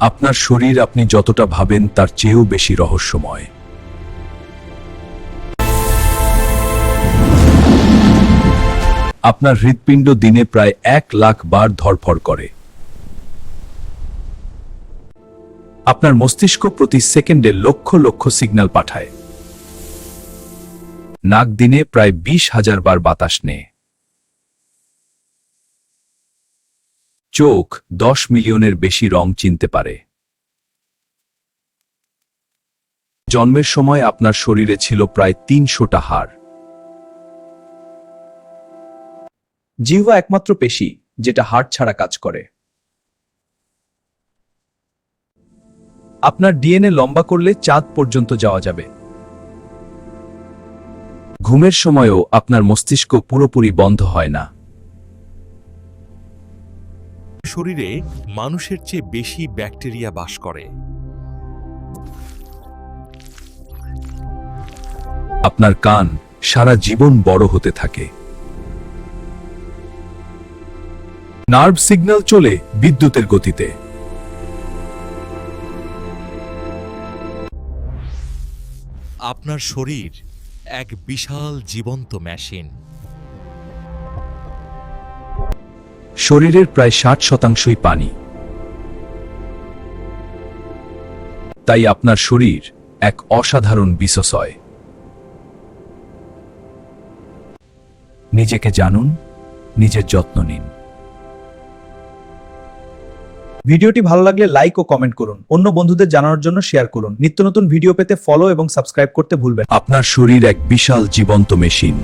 আপনার শরীর আপনি যতটা ভাবেন তার চেয়েও বেশি রহস্যময়। আপনার হৃৎপিণ্ড দিনে প্রায় 1,00,000 বার ধড়ফড় করে। আপনার মস্তিষ্ক প্রতি সেকেন্ডে লক্ষ লক্ষ সিগন্যাল পাঠায়। নাক দিনে প্রায় 20,000 বার বাতাস নেয়। চোখ 10 মিলিয়নের বেশি রং চিনতে পারে। জন্মের সময় আপনার শরীরে ছিল প্রায় 300টা হাড়। জিহ্বা একমাত্র পেশি যেটা হার্ট ছাড়া কাজ করে। আপনার ডিএনএ লম্বা করলে চাঁদ পর্যন্ত যাওয়া যাবে। ঘুমের সময়ও আপনার মস্তিষ্ক পুরোপুরি বন্ধ হয় না। শরীরে মানুষের চেয়ে বেশি ব্যাকটেরিয়া বাস করে। আপনার কান সারা জীবন বড় হতে থাকে। নার্ভ সিগন্যাল চলে বিদ্যুতের গতিতে। আপনার শরীর এক বিশাল জীবন্ত মেশিন। শরীরের প্রায় 60% পানি। তাই আপনার শরীর এক অসাধারণ বিশ্বসয়। নিজেকে জানুন, নিজের যত্ন নিন। ভিডিওটি ভালো লাগলে লাইক ও কমেন্ট করুন, অন্য বন্ধুদের জানানোর জন্য শেয়ার করুন। নিত্য নতুন ভিডিও পেতে ফলো এবং সাবস্ক্রাইব করতে ভুলবেন না। আপনার শরীর এক বিশাল জীবন্ত মেশিন।